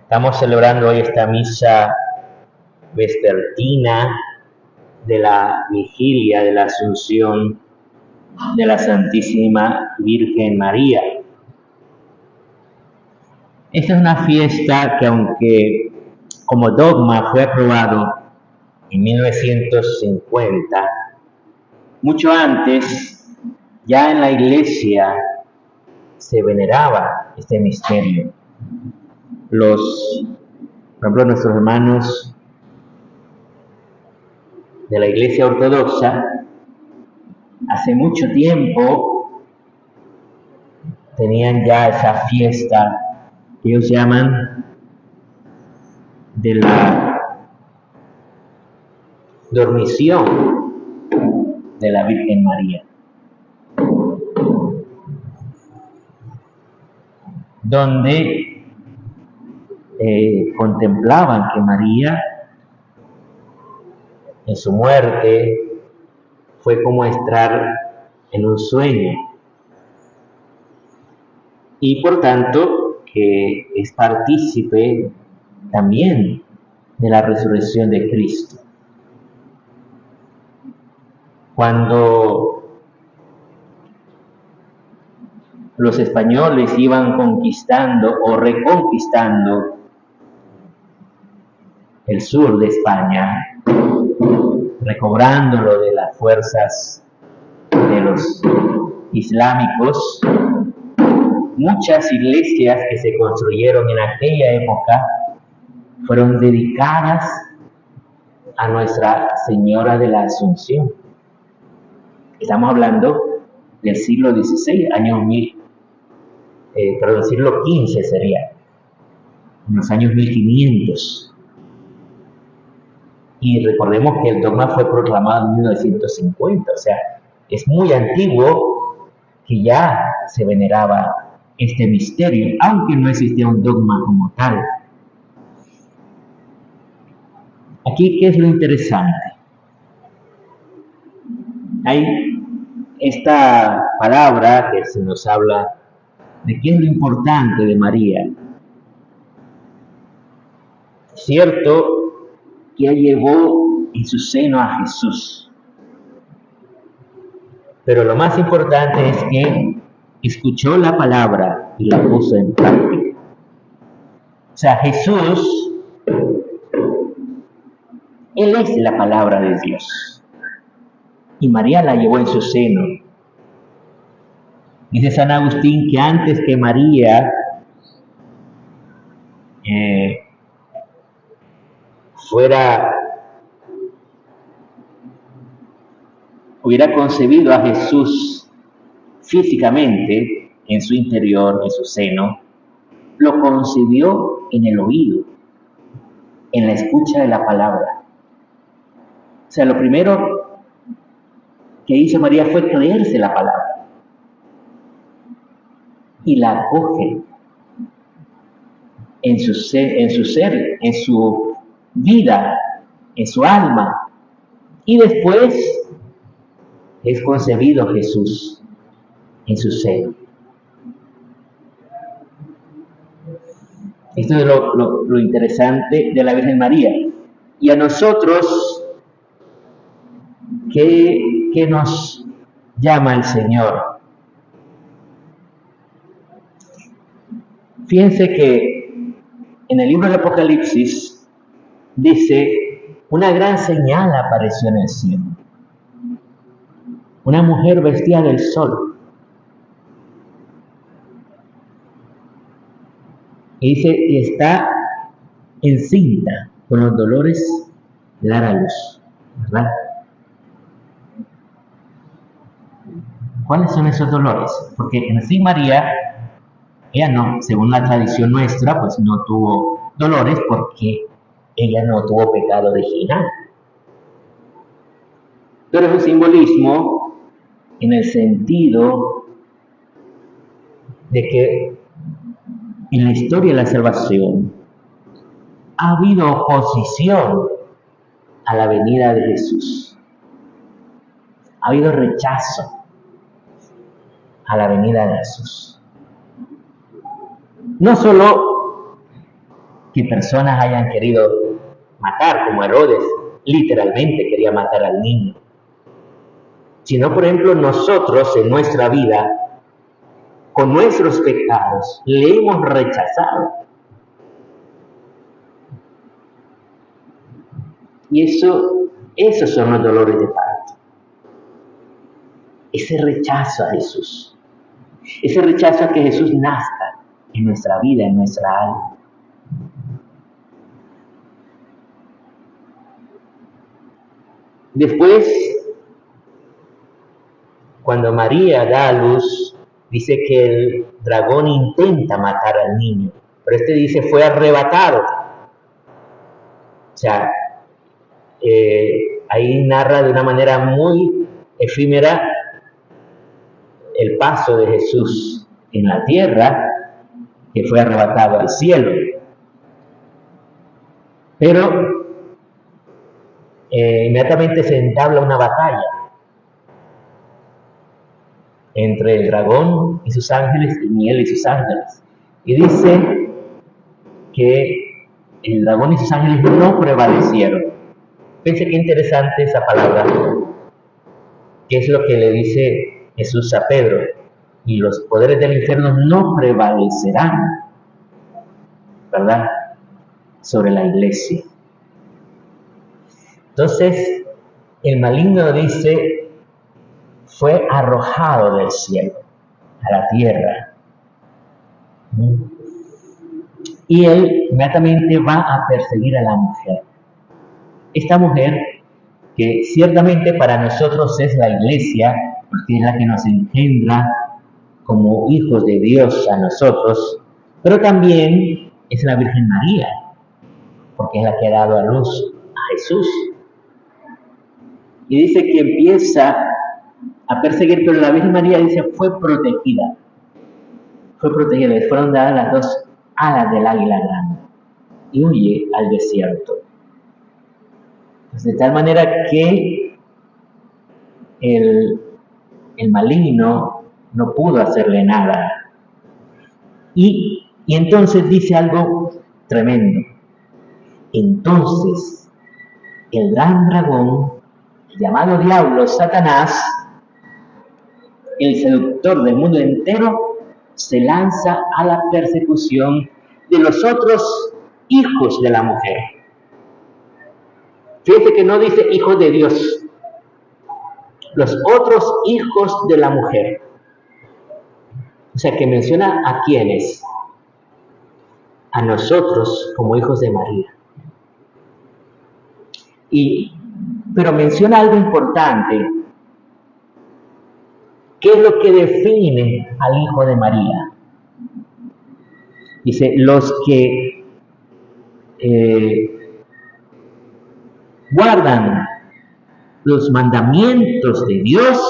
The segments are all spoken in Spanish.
Estamos celebrando hoy esta misa vespertina de la vigilia de la Asunción de la Santísima Virgen María. Esta es una fiesta que, aunque como dogma fue aprobado en 1950, mucho antes ya en la Iglesia se veneraba este misterio. Por ejemplo, nuestros hermanos de la Iglesia Ortodoxa hace mucho tiempo tenían ya esa fiesta que ellos llaman de la dormición de la Virgen María, donde contemplaban que María en su muerte fue como entrar en un sueño y por tanto que es partícipe también de la resurrección de Cristo. Cuando los españoles iban conquistando o reconquistando el sur de España, recobrándolo de las fuerzas de los islámicos, muchas iglesias que se construyeron en aquella época fueron dedicadas a Nuestra Señora de la Asunción. Estamos hablando del siglo XVI, siglo XV sería, en los años 1500. Y recordemos que el dogma fue proclamado en 1950, o sea, es muy antiguo que ya se veneraba este misterio, aunque no existía un dogma como tal. Aquí, ¿qué es lo interesante? Hay esta palabra que se nos habla de qué es lo importante de María. Cierto que ella llevó en su seno a Jesús, pero lo más importante es que escuchó la palabra y la puso en práctica. O sea, Jesús, Él es la palabra de Dios y María la llevó en su seno. Dice San Agustín que antes que María hubiera concebido a Jesús físicamente en su interior, en su seno, lo concibió en el oído, en la escucha de la palabra. O sea, lo primero que hizo María fue creerse la palabra y la acoge en su ser, en su vida, en su alma, y después es concebido Jesús en su seno. Esto es lo interesante de la Virgen María. Y a nosotros, ¿qué nos llama el Señor? Fíjense que en el libro del Apocalipsis dice, una gran señal apareció en el cielo. Una mujer vestida del sol. Y dice, y está encinta con los dolores de dar a luz, ¿verdad? ¿Cuáles son esos dolores? Porque en sí María, ella no, según la tradición nuestra, pues no tuvo dolores porque ella no tuvo pecado original. Pero es un simbolismo en el sentido de que en la historia de la salvación ha habido oposición a la venida de Jesús. Ha habido rechazo a la venida de Jesús. No solo que personas hayan querido matar, como Herodes, literalmente quería matar al niño, sino, por ejemplo, nosotros en nuestra vida, con nuestros pecados, le hemos rechazado. Y esos son los dolores de parto. Ese rechazo a Jesús. Ese rechazo a que Jesús nazca en nuestra vida, en nuestra alma. Después, cuando María da a luz, dice que el dragón intenta matar al niño, pero este dice fue arrebatado. O sea, ahí narra de una manera muy efímera el paso de Jesús en la tierra, que fue arrebatado al cielo. Pero inmediatamente se entabla una batalla entre el dragón y sus ángeles y Miguel y sus ángeles. Y dice que el dragón y sus ángeles no prevalecieron. Fíjense qué interesante esa palabra, que es lo que le dice Jesús a Pedro: y los poderes del infierno no prevalecerán, ¿verdad?, sobre la iglesia. Entonces, el maligno dice, fue arrojado del cielo a la tierra. Y él inmediatamente va a perseguir a la mujer. Esta mujer, que ciertamente para nosotros es la iglesia, porque es la que nos engendra como hijos de Dios a nosotros, pero también es la Virgen María, porque es la que ha dado a luz a Jesús. Y dice que empieza a perseguir, pero la Virgen María, dice, fue protegida. Fue protegida, le fueron dadas las dos alas del águila grande y huye al desierto. Pues de tal manera que el maligno no pudo hacerle nada. Y entonces dice algo tremendo. Entonces, el gran dragón, llamado diablo, Satanás, el seductor del mundo entero, se lanza a la persecución de los otros hijos de la mujer. Fíjate que no dice hijos de Dios, los otros hijos de la mujer. O sea, que menciona a quiénes, a nosotros como hijos de María. Pero menciona algo importante. ¿Qué es lo que define al hijo de María? Dice, los que guardan los mandamientos de Dios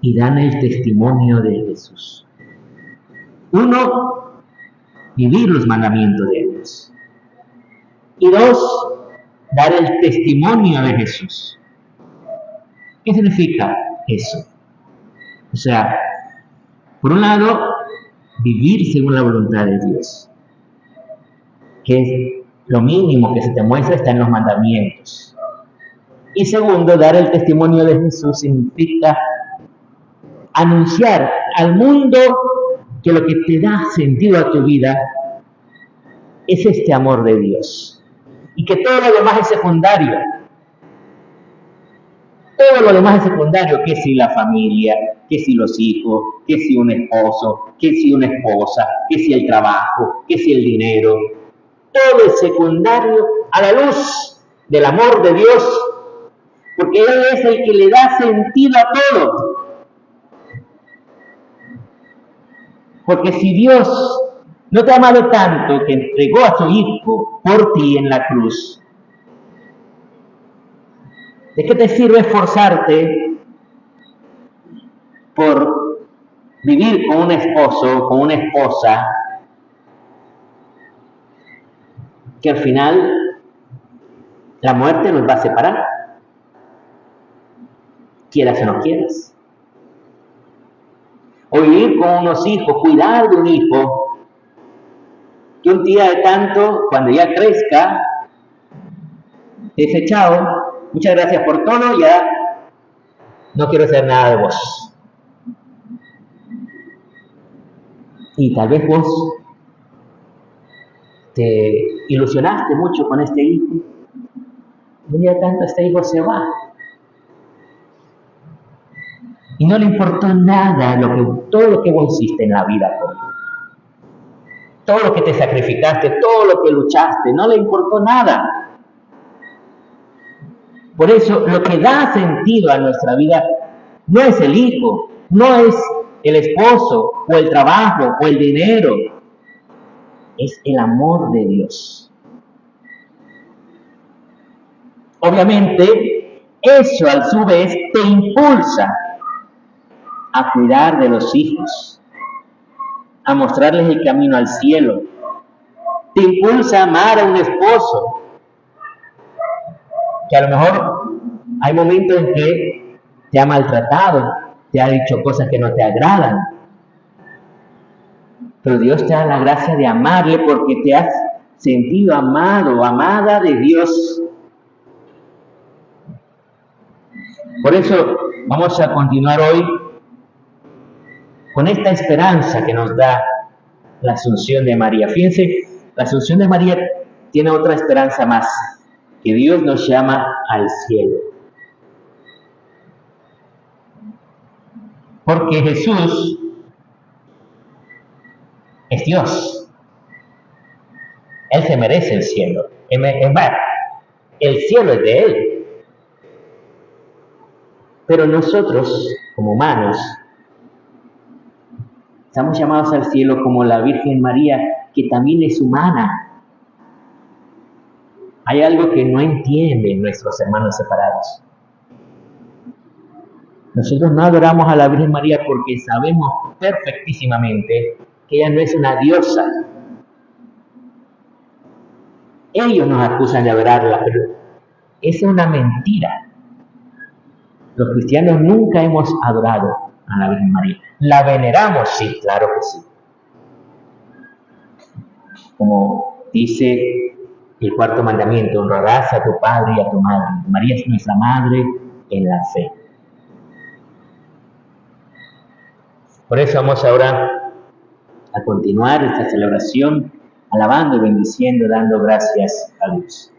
y dan el testimonio de Jesús. Uno, vivir los mandamientos de Dios. Y dos, dar el testimonio de Jesús. ¿Qué significa eso? O sea, por un lado, vivir según la voluntad de Dios, que es lo mínimo que se te muestra está en los mandamientos. Y segundo, dar el testimonio de Jesús significa anunciar al mundo que lo que te da sentido a tu vida es este amor de Dios y que todo lo demás es secundario. Todo lo demás es secundario, que si la familia, que si los hijos, que si un esposo, que si una esposa, que si el trabajo, que si el dinero. Todo es secundario a la luz del amor de Dios, porque Él es el que le da sentido a todo. Porque si Dios no te ha amado tanto que entregó a su Hijo por ti en la cruz, ¿de qué te sirve esforzarte por vivir con un esposo, con una esposa, que al final la muerte nos va a separar, quieras o no quieras? O vivir con unos hijos, cuidar de un hijo, que un día de tanto, cuando ya crezca, te dice chao, muchas gracias por todo, ya no quiero hacer nada de vos. Y tal vez vos te ilusionaste mucho con este hijo, y un día de tanto este hijo se va. Y no le importó nada todo lo que vos hiciste en la vida por él. Todo lo que te sacrificaste, todo lo que luchaste, no le importó nada. Por eso, lo que da sentido a nuestra vida no es el hijo, no es el esposo, o el trabajo, o el dinero. Es el amor de Dios. Obviamente, eso a su vez te impulsa a cuidar de los hijos, a mostrarles el camino al cielo. Te impulsa a amar a un esposo, que a lo mejor hay momentos en que te ha maltratado, te ha dicho cosas que no te agradan. Pero Dios te da la gracia de amarle porque te has sentido amado o amada de Dios. Por eso vamos a continuar hoy con esta esperanza que nos da la Asunción de María. Fíjense, la Asunción de María tiene otra esperanza más, que Dios nos llama al cielo. Porque Jesús es Dios. Él se merece el cielo. Es más, el cielo es de Él. Pero nosotros, como humanos, estamos llamados al cielo como la Virgen María, que también es humana. Hay algo que no entienden nuestros hermanos separados. Nosotros no adoramos a la Virgen María porque sabemos perfectísimamente que ella no es una diosa. Ellos nos acusan de adorarla, pero esa es una mentira. Los cristianos nunca hemos adorado a la Virgen María. ¿La veneramos? Sí, claro que sí. Como dice el cuarto mandamiento, honrarás a tu padre y a tu madre. María es nuestra madre en la fe. Por eso vamos ahora a continuar esta celebración alabando y bendiciendo, dando gracias a Dios.